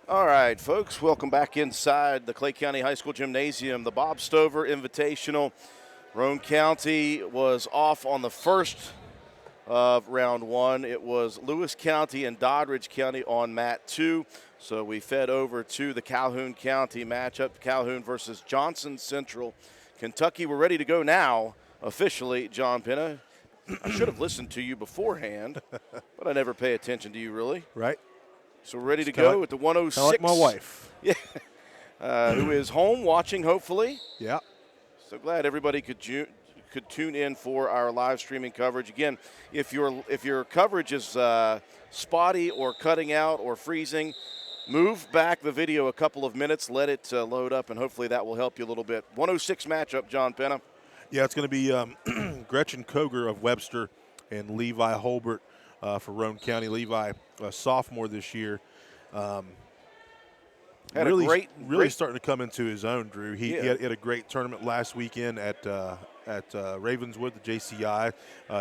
All right, folks, welcome back inside the Clay County High School Gymnasium, the Bob Stover Invitational. Roane County was off on the first of round one. It was Lewis County and Doddridge County on mat 2. So we fed over to the Calhoun County matchup, Calhoun versus Johnson Central. Kentucky, we're ready to go now, officially, John Penna. I should have listened to you beforehand, but I never pay attention to you, really. Right. So we're ready to go at the 106. Like my wife. Yeah. Who is home watching, hopefully. Yeah. So glad everybody could tune in for our live streaming coverage. Again, if your coverage is spotty or cutting out or freezing, move back the video a couple of minutes, let it load up, and hopefully that will help you a little bit. 106 matchup, John Penna. Yeah, it's going to be Gretchen Koger of Webster and Levi Holbert for Roane County. Levi, a sophomore this year. Really starting to come into his own, Drew. He had a great tournament last weekend at Ravenswood, the JCI.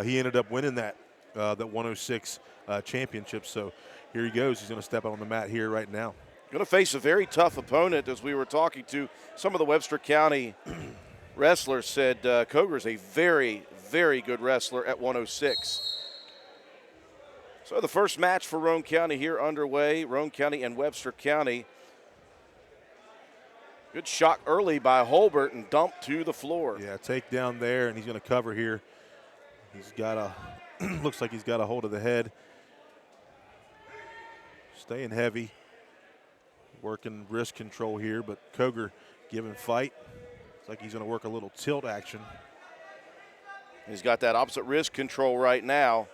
He ended up winning that 106 championship. So here he goes. He's going to step out on the mat here right now. Going to face a very tough opponent. As we were talking to some of the Webster County wrestlers, said Koger is a very, very good wrestler at 106. So the first match for Roane County here underway. Roane County and Webster County. Good shot early by Holbert and dumped to the floor. Yeah, take down there, and he's going to cover here. He's got looks like he's got a hold of the head. Staying heavy. Working wrist control here, but Koger giving fight. It's like he's going to work a little tilt action. He's got that opposite wrist control right now.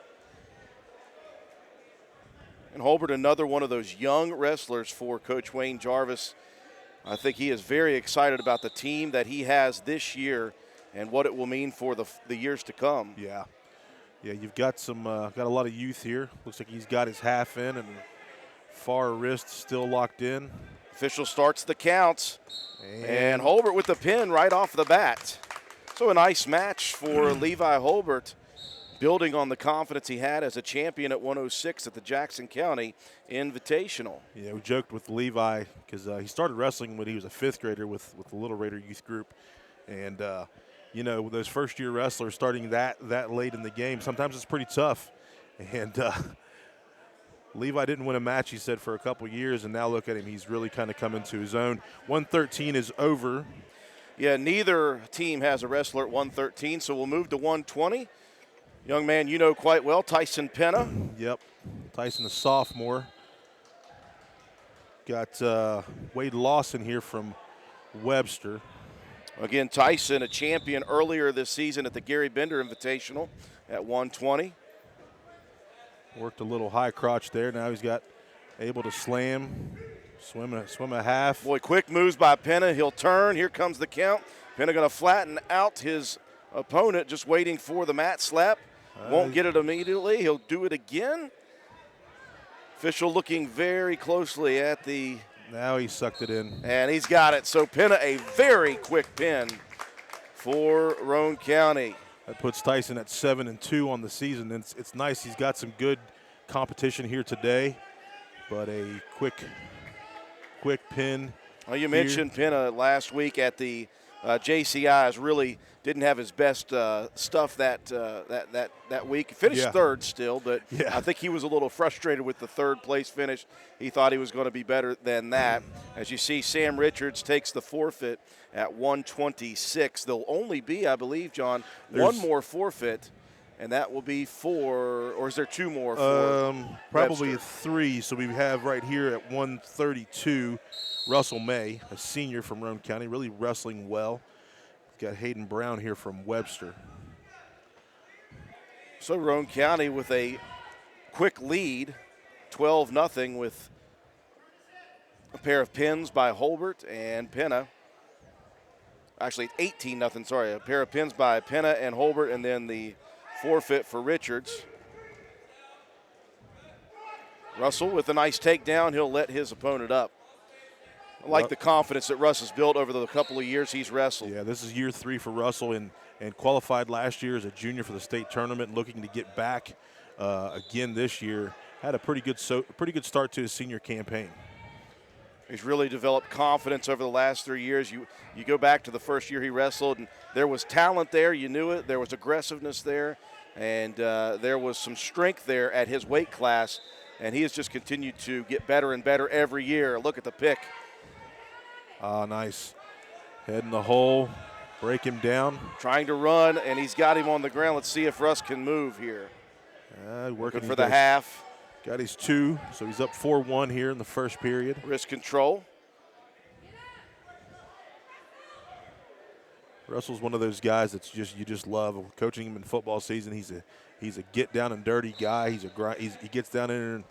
And Holbert, another one of those young wrestlers for Coach Wayne Jarvis. I think he is very excited about the team that he has this year and what it will mean for the years to come. Yeah, you've got got a lot of youth here. Looks like he's got his half in and far wrist still locked in. Official starts the counts. And Holbert with the pin right off the bat. So a nice match for Levi Holbert, building on the confidence he had as a champion at 106 at the Jackson County Invitational. Yeah, we joked with Levi because he started wrestling when he was a 5th grader with the Little Raider youth group. And, with those first-year wrestlers starting that late in the game, sometimes it's pretty tough. And Levi didn't win a match, he said, for a couple years, and now look at him. He's really kind of come into his own. 113 is over. Yeah, neither team has a wrestler at 113, so we'll move to 120. Young man you know quite well, Tyson Penna. Yep, Tyson, a sophomore. Got Wade Lawson here from Webster. Again, Tyson, a champion earlier this season at the Gary Bender Invitational at 120. Worked a little high crotch there. Now he's able to slam, swim a half. Boy, quick moves by Penna. He'll turn. Here comes the count. Penna going to flatten out his opponent, just waiting for the mat slap. Won't get it immediately. He'll do it again. Official looking very closely at the. Now he sucked it in. And he's got it. So Penna, a very quick pin for Roane County. That puts Tyson at 7-2 on the season. And it's nice. He's got some good competition here today, but a quick pin. Well, you mentioned Penna last week at the JCIs. Really didn't have his best stuff that week. Finished third still, but I think he was a little frustrated with the third place finish. He thought he was going to be better than that. As you see, Sam Richards takes the forfeit at 126. There'll only be, I believe, John, one more forfeit, and that will be or is there two more for probably Webster? 3. So we have right here at 132, Russell May, a senior from Roane County, really wrestling well. We've got Hayden Brown here from Webster. So Roane County with a quick lead, 12-0 with a pair of pins by Holbert and Penna. Actually, 18-0, sorry. A pair of pins by Penna and Holbert, and then the forfeit for Richards. Russell with a nice takedown. He'll let his opponent up. I like the confidence that Russ has built over the couple of years he's wrestled. Yeah, this is year 3 for Russell, and qualified last year as a junior for the state tournament, looking to get back again this year. Had a pretty good start to his senior campaign. He's really developed confidence over the last 3 years. You go back to the first year he wrestled, and there was talent there. You knew it. There was aggressiveness there, and there was some strength there at his weight class, and he has just continued to get better and better every year. Look at the pick. Ah, nice. Head in the hole, break him down. Trying to run, and he's got him on the ground. Let's see if Russ can move here. Working for the half. Got his 2, so he's up 4-1 here in the first period. Wrist control. Russell's one of those guys that's you just love coaching him in football season. He's a get down and dirty guy. He gets down in there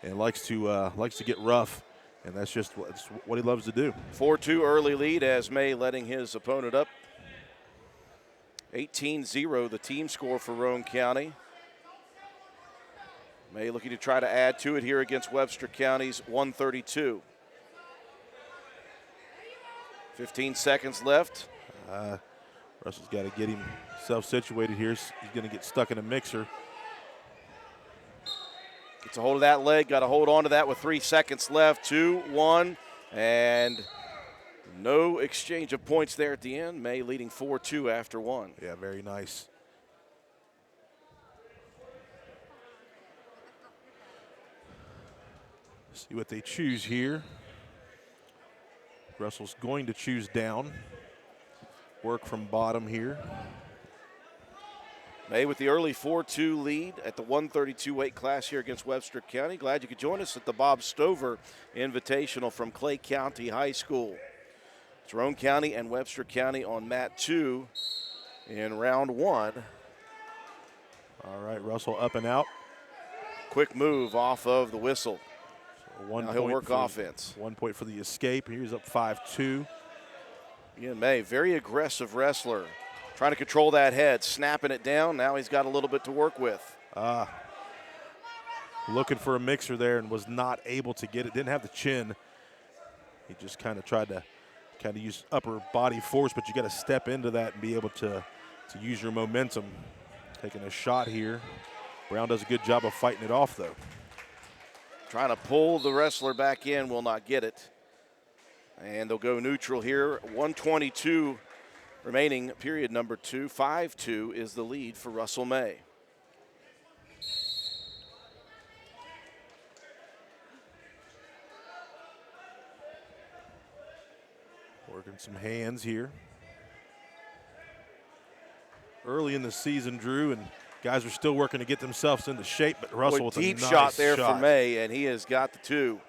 and likes to get rough, and that's just what he loves to do. 4-2 early lead as May letting his opponent up. 18-0 the team score for Roane County. May looking to try to add to it here against Webster County's 132. 15 seconds left. Russell's got to get himself situated here. He's going to get stuck in a mixer. Gets a hold of that leg, got to hold on to that with 3 seconds left. 2-1, and no exchange of points there at the end. May leading 4-2 after 1. Yeah, very nice. See what they choose here. Russell's going to choose down. Work from bottom here. May with the early 4-2 lead at the 132 weight class here against Webster County. Glad you could join us at the Bob Stover Invitational from Clay County High School. It's Roane County and Webster County on mat 2 in round 1. All right, Russell up and out. Quick move off of the whistle. So now he'll work offense. 1 point for the escape. Here's up 5-2. Ian May, very aggressive wrestler. Trying to control that head, snapping it down. Now he's got a little bit to work with. Looking for a mixer there and was not able to get it. Didn't have the chin. He just kind of tried to use upper body force, but you got to step into that and be able to use your momentum. Taking a shot here. Brown does a good job of fighting it off, though. Trying to pull the wrestler back in, will not get it. And they'll go neutral here. 1:22 remaining, period number 2. 5-2 is the lead for Russell May. Working some hands here. Early in the season, Drew, and guys are still working to get themselves into shape, but Russell with a deep nice shot there for May, and he has got the 2.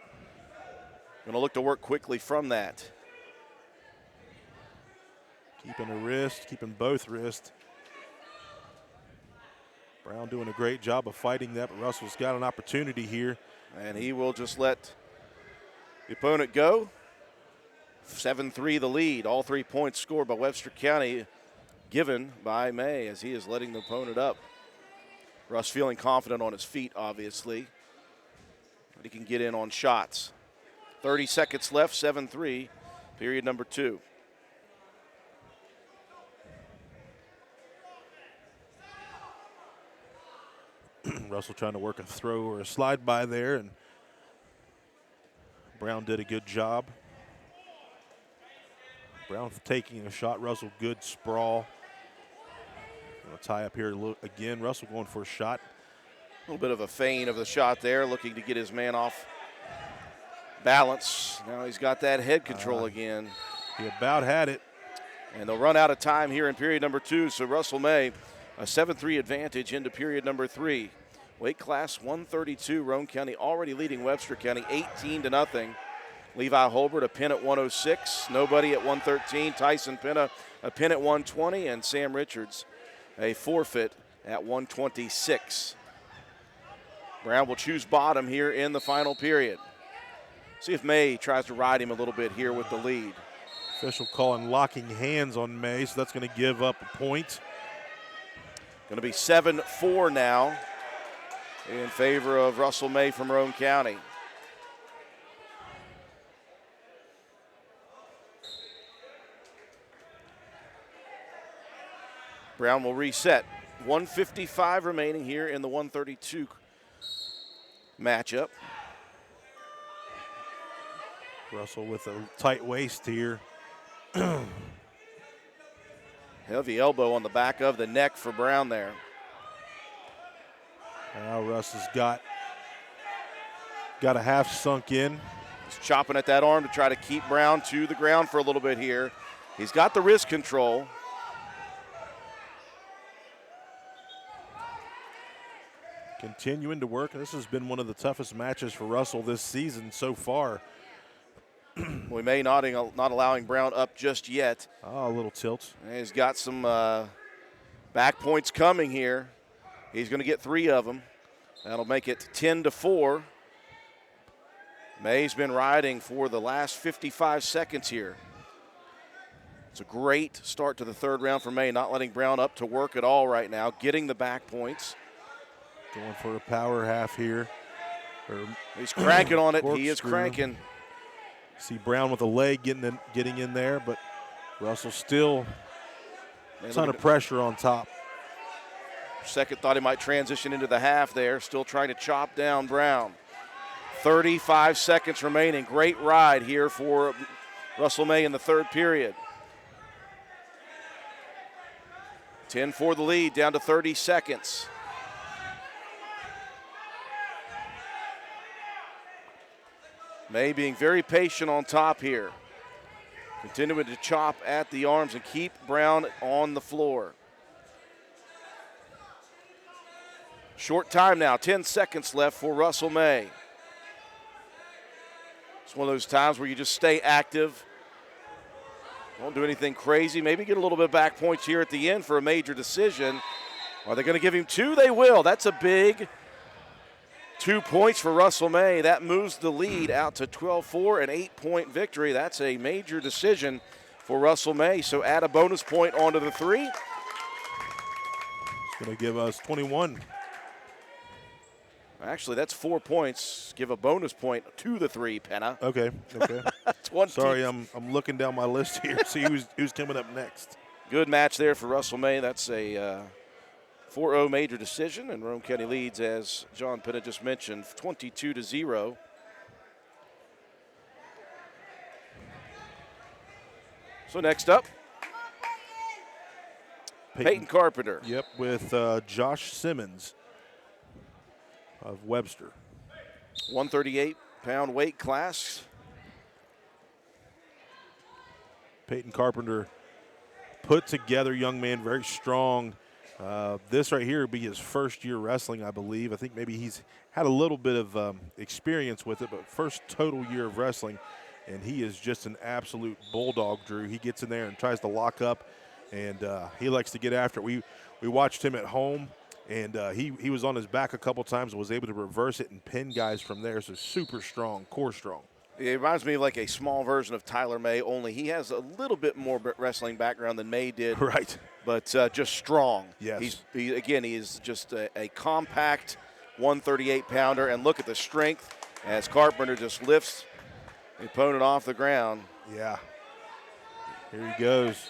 Going to look to work quickly from that. Keeping a wrist, keeping both wrists. Brown doing a great job of fighting that, but Russell's got an opportunity here. And he will just let the opponent go. 7-3 the lead. All 3 points scored by Webster County, given by May as he is letting the opponent up. Russ feeling confident on his feet, obviously. But he can get in on shots. 30 seconds left, 7-3, period number 2. Russell trying to work a throw or a slide by there, and Brown did a good job. Brown taking a shot. Russell, good sprawl. Going to tie up here again. Russell going for a shot. A little bit of a feint of the shot there, looking to get his man off balance. Now he's got that head control again. He about had it. And they'll run out of time here in period number 2. So Russell May, a 7-3 advantage into period number 3. Weight class 132, Roane County already leading Webster County 18-0. Levi Holbert a pin at 106, nobody at 113. Tyson Penna a pin at 120, and Sam Richards a forfeit at 126. Brown will choose bottom here in the final period. See if May tries to ride him a little bit here with the lead. Official calling locking hands on May, so that's going to give up a point. Going to be 7-4 now in favor of Russell May from Roane County. Brown will reset. 1:55 remaining here in the 132 matchup. Russell with a tight waist here. Heavy elbow on the back of the neck for Brown there. Now Russ has got a half sunk in. He's chopping at that arm to try to keep Brown to the ground for a little bit here. He's got the wrist control. Continuing to work. This has been one of the toughest matches for Russell this season so far. We may not allowing Brown up just yet. Oh, a little tilt. And he's got some back points coming here. He's going to get 3 of them. That'll make it 10-4. May's been riding for the last 55 seconds here. It's a great start to the 3rd round for May, not letting Brown up to work at all right now, getting the back points. Going for a power half here. He's cranking on it. He is cranking. See Brown with a leg getting in there, but Russell still a ton of pressure on top. Second thought he might transition into the half there. Still trying to chop down Brown. 35 seconds remaining. Great ride here for Russell May in the 3rd period. 10-4 the lead, down to 30 seconds. May being very patient on top here. Continuing to chop at the arms and keep Brown on the floor. Short time now, 10 seconds left for Russell May. It's one of those times where you just stay active. Don't do anything crazy. Maybe get a little bit of back points here at the end for a major decision. Are they going to give him 2? They will. That's a big 2 points for Russell May. That moves the lead out to 12-4, an 8-point victory. That's a major decision for Russell May. So add a bonus point onto the 3. It's going to give us 21. Actually, that's 4 points. Give a bonus point to the 3, Penna. Okay. That's one. Sorry, I'm looking down my list here. See who's coming up next. Good match there for Russell May. That's a 4-0 major decision, and Roane County leads, as John Penna just mentioned, 22-0. So next up, Peyton Carpenter. Yep, with Josh Simmons of Webster. 138-pound weight class. Peyton Carpenter put together, young man, very strong. This right here would be his first year wrestling, I believe. I think maybe he's had a little bit of experience with it, but first total year of wrestling, and he is just an absolute bulldog, Drew. He gets in there and tries to lock up, and he likes to get after it. We watched him at home, and he was on his back a couple times and was able to reverse it and pin guys from there, so super strong, core strong. It reminds me of like a small version of Tyler May, only he has a little bit more wrestling background than May did. Right. But just strong. Yes. He is just a compact 138-pounder, and look at the strength as Carpenter just lifts the opponent off the ground. Yeah. Here he goes.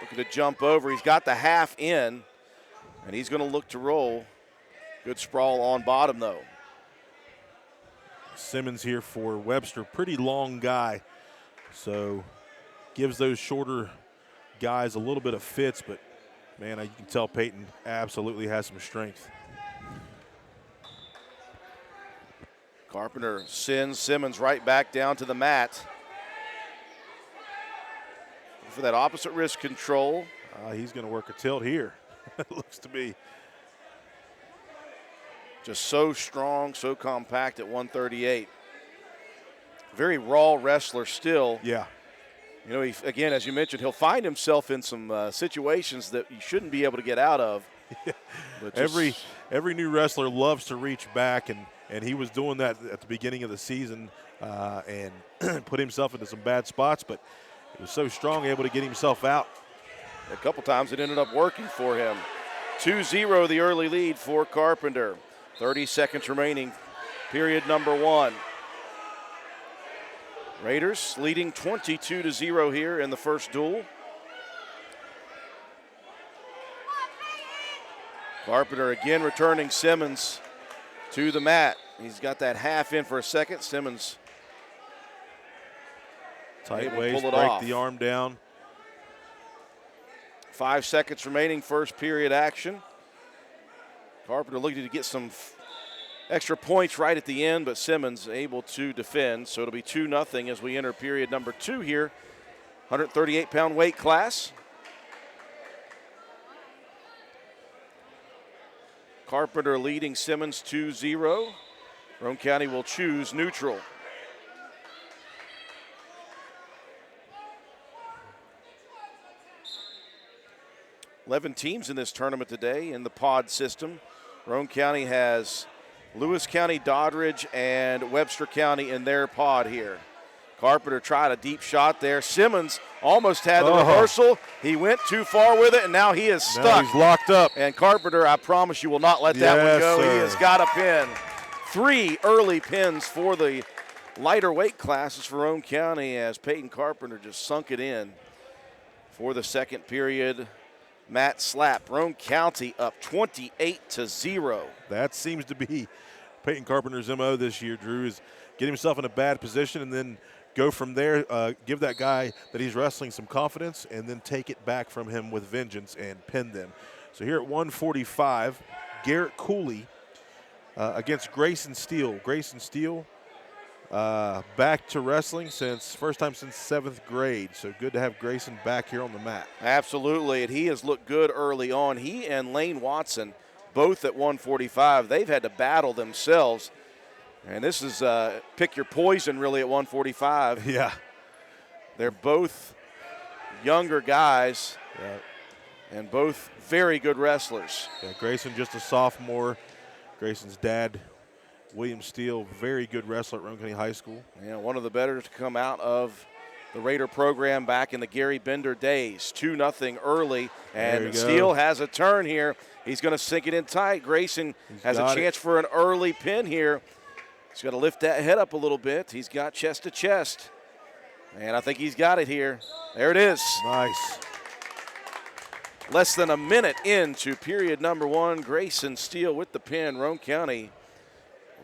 Looking to jump over. He's got the half in, and he's going to look to roll. Good sprawl on bottom, though. Simmons here for Webster, pretty long guy, so gives those shorter guys a little bit of fits, but man, you can tell Peyton absolutely has some strength. Carpenter sends Simmons right back down to the mat. For that opposite wrist control. He's going to work a tilt here, it looks to be. Just so strong, so compact at 138. Very raw wrestler still. Yeah. You know, again, as you mentioned, he'll find himself in some situations that you shouldn't be able to get out of. But every new wrestler loves to reach back, and he was doing that at the beginning of the season and put himself into some bad spots, but he was so strong, able to get himself out. A couple times it ended up working for him. 2-0 the early lead for Carpenter. 30 seconds remaining, period number 1. Raiders leading 22-0 here in the first duel. Carpenter again returning Simmons to the mat. He's got that half in for a second. Simmons Tight waist, break the arm down. 5 seconds remaining, first period action. Carpenter looking to get some extra points right at the end, but Simmons able to defend. So it'll be 2-0 as we enter period number 2 here. 138-pound weight class. Carpenter leading Simmons 2-0. Roane County will choose neutral. $11 teams in this tournament today in the pod system. Roane County has Lewis County, Doddridge, and Webster County in their pod here. Carpenter tried a deep shot there. Simmons almost had the reversal. He went too far with it, and now he is stuck. Now he's locked up. And Carpenter, I promise you, will not let that one go. Sir. He has got a pin. 3 early pins for the lighter weight classes for Roane County as Peyton Carpenter just sunk it in for the second period. Matt Slapp, Roane County up 28-0. That seems to be Peyton Carpenter's MO this year, Drew, is get himself in a bad position and then go from there, give that guy that he's wrestling some confidence, and then take it back from him with vengeance and pin them. So here at 145, Garrett Cooley against Grayson Steele. Grayson Steele back to wrestling first time since 7th grade. So good to have Grayson back here on the mat. Absolutely, and he has looked good early on. He and Lane Watson, both at 145, they've had to battle themselves. And this is pick your poison really at 145. Yeah. They're both younger guys and both very good wrestlers. Yeah, Grayson just a sophomore. Grayson's dad, William Steele, very good wrestler at Roane County High School. Yeah, one of the better to come out of the Raider program back in the Gary Bender days. 2-0 early, and Steele has a turn here. He's going to sink it in tight. Grayson has a chance for an early pin here. He's got to lift that head up a little bit. He's got chest to chest, and I think he's got it here. There it is. Nice. Less than a minute into period number 1. Grayson Steele with the pin. Roane County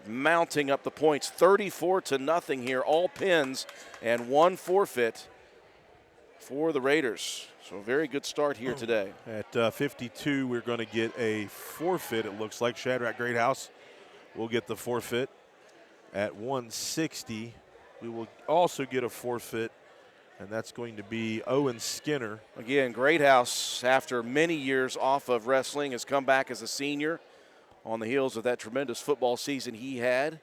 mounting up the points, 34-0 here. All pins and 1 forfeit for the Raiders. So a very good start here today. At 52, we're going to get a forfeit, it looks like. Shadrach Greathouse will get the forfeit. At 160, we will also get a forfeit, and that's going to be Owen Skinner. Again, Greathouse, after many years off of wrestling, has come back as a senior on the heels of that tremendous football season he had.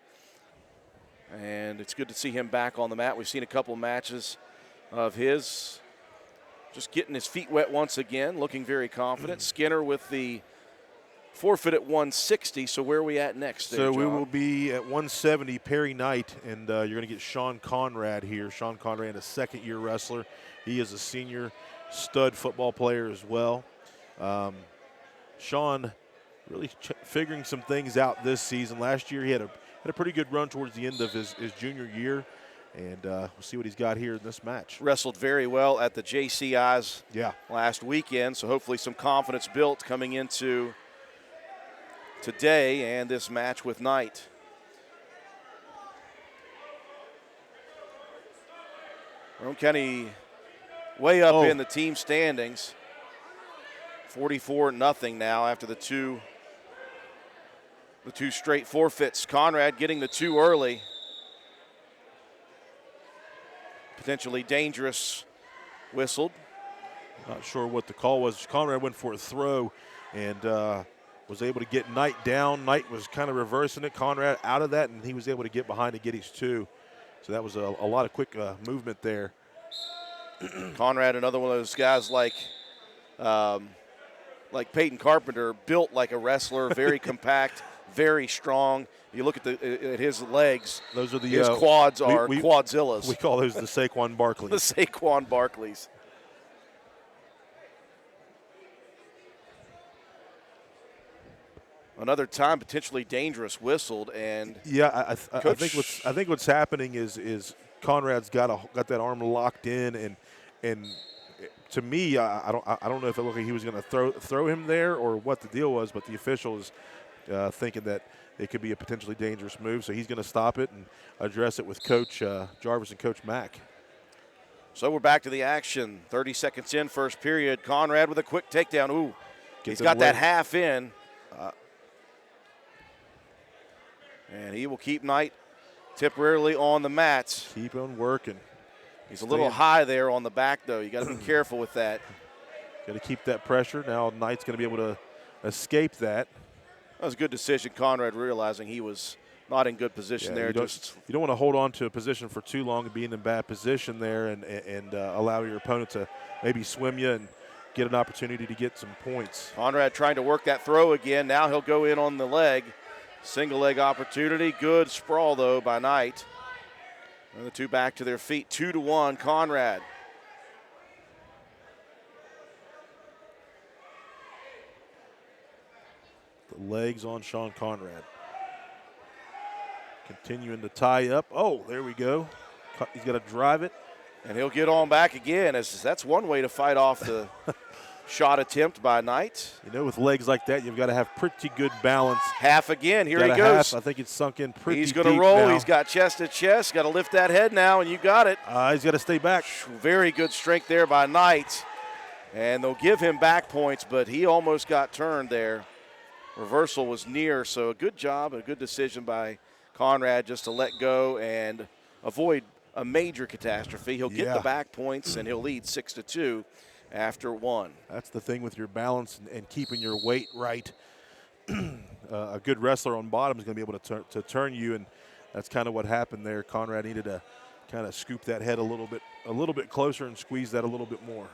And it's good to see him back on the mat. We've seen a couple matches of his just getting his feet wet once again, looking very confident. Skinner with the forfeit at 160. So where are we at next? So we will be at 170, Perry Knight, and you're going to get Sean Conrad here. Sean Conrad, a second-year wrestler. He is a senior stud football player as well. Sean really figuring some things out this season. Last year he had a pretty good run towards the end of his junior year, and we'll see what he's got here in this match. Wrestled very well at the JCIs last weekend, so hopefully some confidence built coming into today and this match with Knight. Roane County way up in the team standings. 44-0 now after the two straight forfeits. Conrad getting the 2 early. Potentially dangerous whistled. Not sure what the call was. Conrad went for a throw and was able to get Knight down. Knight was kind of reversing it. Conrad out of that, and he was able to get behind and get his 2. So that was a lot of quick movement there. Conrad, another one of those guys like Peyton Carpenter, built like a wrestler, very compact, very strong. You look at his legs. Those are his quads are quadzillas. We call those the Saquon Barkleys. The Saquon Barkleys. Another time potentially dangerous whistled, and I think what's happening is Conrad's got that arm locked in, and to me I don't know if it looked like he was going to throw him there or what the deal was, but the official is thinking that it could be a potentially dangerous move, so he's going to stop it and address it with Coach Jarvis and Coach Mack. So we're back to the action. 30 seconds in, first period. Conrad with a quick takedown. Ooh, he's got that half in. And he will keep Knight temporarily on the mats. Keep on working. He's a little high there on the back, though. You got to be careful with that. Got to keep that pressure. Now Knight's going to be able to escape that. That was a good decision. Conrad realizing he was not in good position there. You don't want to hold on to a position for too long and be in a bad position there and allow your opponent to maybe swim you and get an opportunity to get some points. Conrad trying to work that throw again. Now he'll go in on the leg. Single leg opportunity. Good sprawl, though, by Knight. And the two back to their feet. 2-1, Conrad. The legs on Sean Conrad. Continuing to tie up. Oh, there we go. He's got to drive it. And he'll get on back again. As that's one way to fight off the shot attempt by Knight. You know, with legs like that, you've got to have pretty good balance. Half again. Here he goes. I think it's sunk in pretty deep. He's going to roll. Now. He's got chest to chest. Got to lift that head now, and you got it. He's got to stay back. Very good strength there by Knight. And they'll give him back points, but he almost got turned there. Reversal was near, so a good job, a good decision by Conrad just to let go and avoid a major catastrophe. He'll get the back points, and he'll lead 6-2 after one. That's the thing with your balance and keeping your weight right. A good wrestler on bottom is going to be able to turn you, and that's kind of what happened there. Conrad needed to kind of scoop that head a little bit closer and squeeze that a little bit more.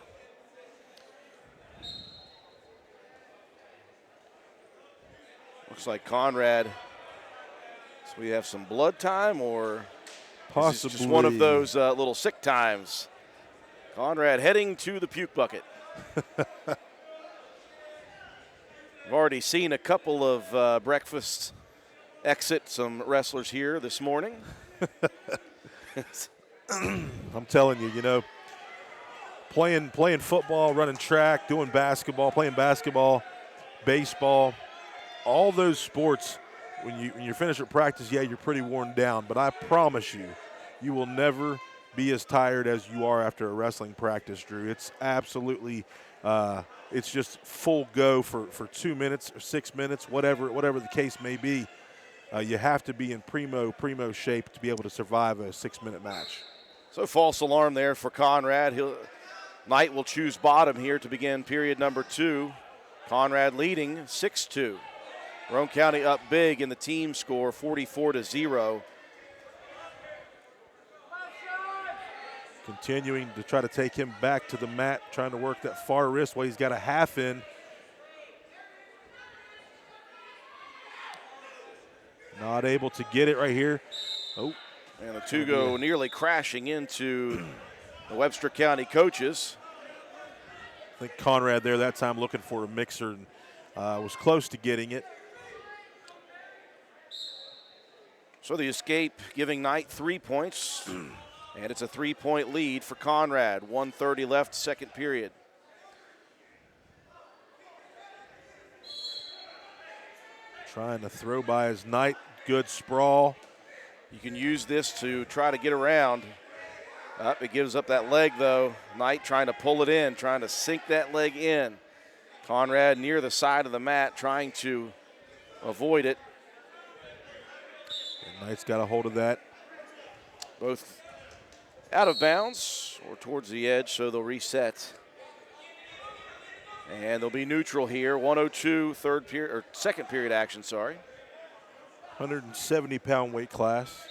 Looks like Conrad. So we have some blood time, or possibly just one of those little sick times. Conrad heading to the puke bucket. I've already seen a couple of breakfasts exit some wrestlers here this morning. I'm telling you, you know, playing football, running track, doing basketball, playing basketball, baseball, all those sports, when you finish at practice, yeah, you're pretty worn down. But I promise you, you will never be as tired as you are after a wrestling practice, Drew. It's absolutely, it's just full go for 2 minutes or 6 minutes, whatever the case may be. You have to be in primo shape to be able to survive a 6-minute match. So false alarm there for Conrad. Knight will choose bottom here to begin period number 2. Conrad leading 6-2. Roane County up big in the team score, 44-0. Continuing to try to take him back to the mat, trying to work that far wrist while he's got a half in. Not able to get it right here. Oh. And the two go nearly crashing into the Webster County coaches. I think Conrad there that time looking for a mixer and was close to getting it. So the escape giving Knight 3 points, and it's a 3-point lead for Conrad. 1:30 left, second period. Trying to throw by his Knight, good sprawl. You can use this to try to get around. It gives up that leg, though. Knight trying to pull it in, trying to sink that leg in. Conrad near the side of the mat, trying to avoid it. And Knight's got a hold of that. Both out of bounds or towards the edge, so they'll reset. And they'll be neutral here. 1:02 third period or second period action, sorry. 170-pound weight class.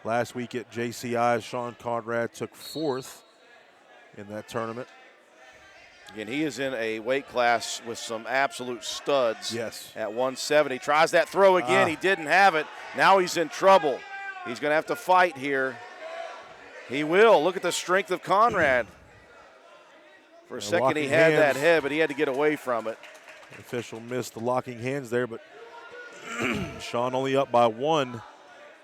Last week at JCI, Sean Conrad took 4th in that tournament. Again, he is in a weight class with some absolute studs. Yes. At 170. Tries that throw again. He didn't have it. Now he's in trouble. He's going to have to fight here. He will. Look at the strength of Conrad. For a second, he had that head, but he had to get away from it. The official missed the locking hands there, but Sean only up by 1,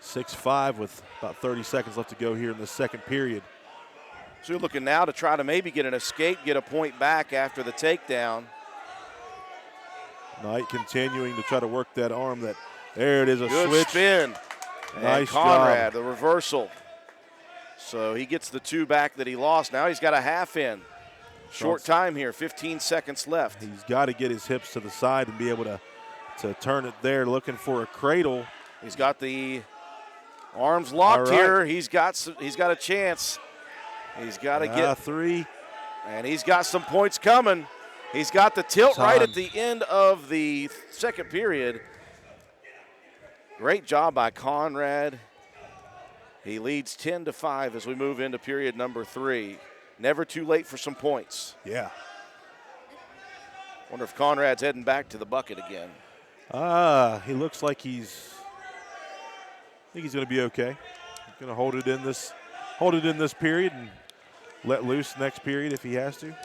6-5 with about 30 seconds left to go here in the second period. So you're looking now to try to maybe get an escape, get a point back after the takedown. Knight continuing to try to work that arm. There it is, a good switch. Spin. Nice Conrad, job. the reversal. So he gets the 2 back that he lost. Now he's got a half in. Short time here, 15 seconds left. He's got to get his hips to the side and be able to turn it there, looking for a cradle. He's got the arms locked here. He's got a chance. He's got to get 3. And he's got some points coming. He's got the tilt right at the end of the second period. Great job by Conrad. He leads 10-5 as we move into period number 3. Never too late for some points. Yeah. Wonder if Conrad's heading back to the bucket again. He looks like I think he's going to be okay. He's going to hold it in this period and let loose next period if he has to,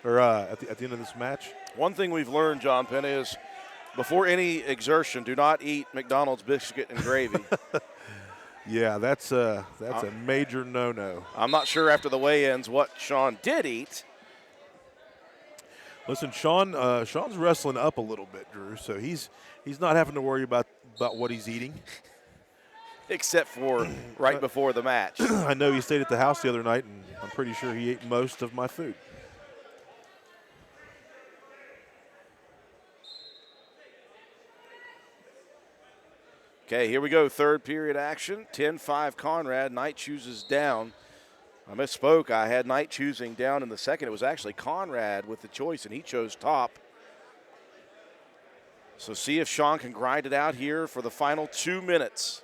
or at the end of this match. One thing we've learned, John Penn, is before any exertion, do not eat McDonald's biscuit and gravy. Yeah, that's a major no-no. I'm not sure after the weigh-ins what Sean did eat. Listen, Sean's wrestling up a little bit, Drew, so he's not having to worry about what he's eating. Except for right before the match. I know he stayed at the house the other night, and I'm pretty sure he ate most of my food. Okay, here we go. Third period action. 10-5 Conrad. Knight chooses down. I misspoke. I had Knight choosing down in the second. It was actually Conrad with the choice, and he chose top. So see if Sean can grind it out here for the final 2 minutes.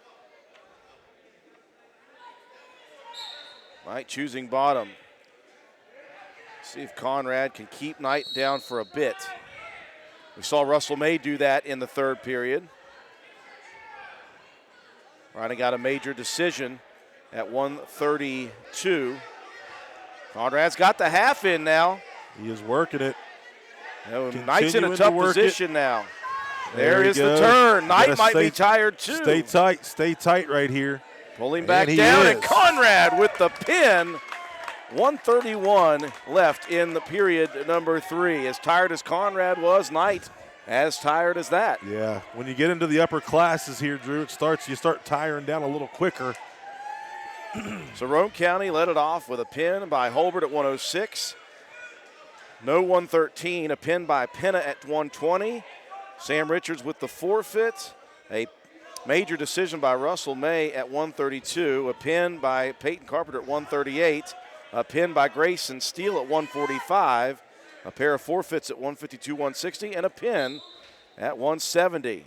Knight choosing bottom. See if Conrad can keep Knight down for a bit. We saw Russell May do that in the third period. Ronnie got a major decision at 132. Conrad's got the half in now. He is working it. Knight's in a tough position now. There is the turn. Knight might be tired too. Stay tight right here. Pulling back down, and Conrad with the pin. 131 left in the period number 3. As tired as Conrad was, Knight as tired as that. Yeah, when you get into the upper classes here, Drew, you start tiring down a little quicker. So Roane County led it off with a pin by Holbert at 106. No 113, a pin by Penna at 120. Sam Richards with the forfeit. A major decision by Russell May at 132. A pin by Peyton Carpenter at 138. A pin by Grayson Steele at 145. A pair of forfeits at 152, 160, and a pin at 170.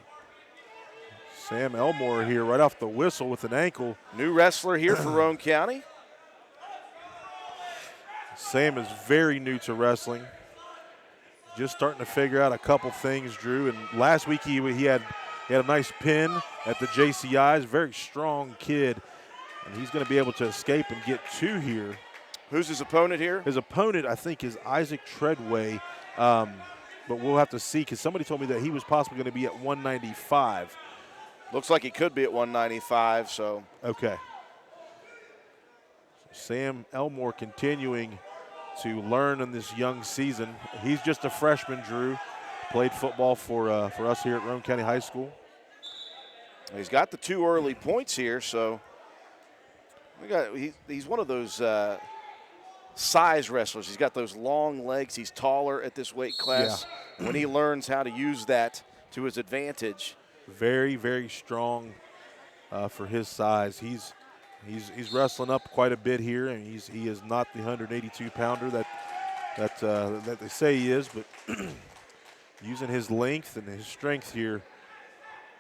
Sam Elmore here right off the whistle with an ankle. New wrestler here for Roane County. Sam is very new to wrestling. Just starting to figure out a couple things, Drew. And last week he had a nice pin at the JCIs. Very strong kid. And he's going to be able to escape and get 2 here. Who's his opponent here? His opponent, I think, is Isaac Treadway. But we'll have to see because somebody told me that he was possibly going to be at 195. Looks like he could be at 195, so. Okay. Sam Elmore continuing to learn in this young season. He's just a freshman, Drew. Played football for us here at Roane County High School. He's got the 2 early points here, so he's one of those size wrestlers. He's got those long legs. He's taller at this weight class. Yeah. When he learns how to use that to his advantage. Very, very strong for his size. He's wrestling up quite a bit here, and he is not the 182-pounder that they say he is, but using his length and his strength here.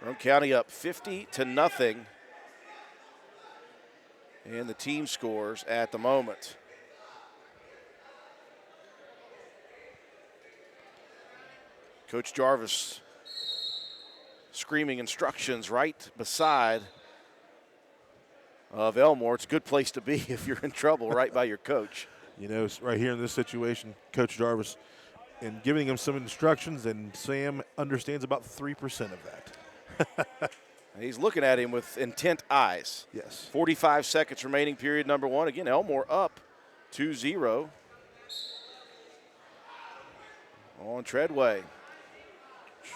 Roane County up 50-0 in the team scores at the moment. Coach Jarvis screaming instructions right beside of Elmore. It's a good place to be if you're in trouble, right by your coach. You know, right here in this situation, Coach Jarvis, and giving him some instructions, and Sam understands about 3% of that. He's looking at him with intent eyes. Yes. 45 seconds remaining, period number 1. Again, Elmore up 2-0 on Treadway.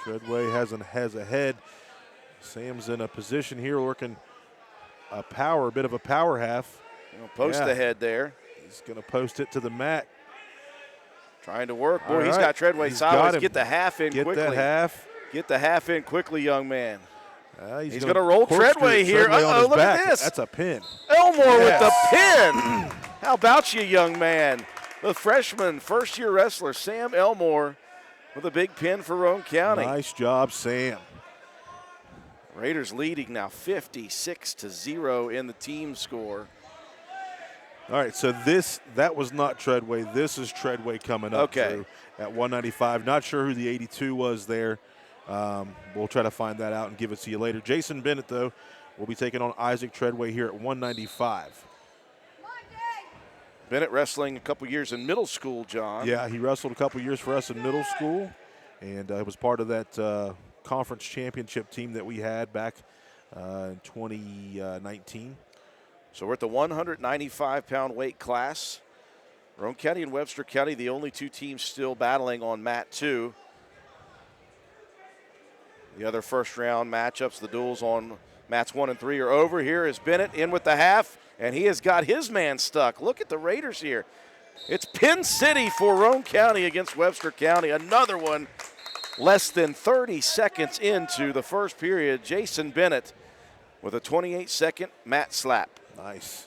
Treadway has a head. Sam's in a position here working a bit of a power half. Post ahead there. He's going to post it to the mat. Trying to work. Boy, he's got Treadway sideways. Get the half in quickly. Get that half. Get the half in quickly, young man. He's going to roll Treadway here. Uh-oh, look at this. That's a pin. Elmore with the pin. How about you, young man? The freshman, first-year wrestler, Sam Elmore, with a big pin for Roane County. Nice job, Sam. Raiders leading now 56-0 in the team score. All right, so that was not Treadway. This is Treadway coming up through at 195. Not sure who the 82 was there. We'll try to find that out and give it to you later. Jason Bennett, though, will be taking on Isaac Treadway here at 195. Bennett wrestling a couple years in middle school, John. Yeah, he wrestled a couple years for us in middle school, and was part of that conference championship team that we had back in 2019. So we're at the 195-pound weight class. Roane County and Webster County, the only two teams still battling on mat 2. The other first-round matchups, the duels on mats 1 and 3 are over. Here is Bennett in with the half, and he has got his man stuck. Look at the Raiders here. It's Pin City for Roane County against Webster County. Another one less than 30 seconds into the first period. Jason Bennett with a 28-second mat slap. Nice.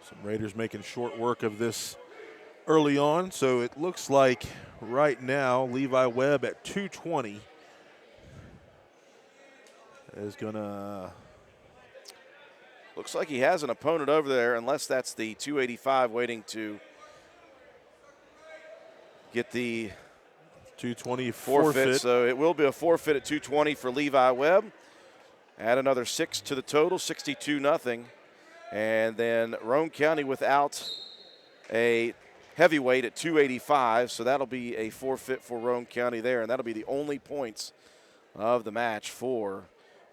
Some Raiders making short work of this early on. So it looks like right now Levi Webb at 220 is going to. Looks like he has an opponent over there, unless that's the 285 waiting to get the 220 forfeit. So it will be a forfeit at 220 for Levi Webb. Add another 6 to the total, 62-0. And then Roane County without a heavyweight at 285, so that'll be a forfeit for Roane County there, and that'll be the only points of the match for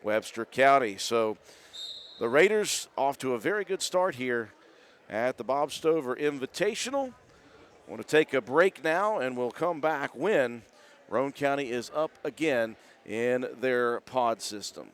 Webster County. So the Raiders off to a very good start here at the Bob Stover Invitational. Want to take a break now, and we'll come back when Roane County is up again in their pod system.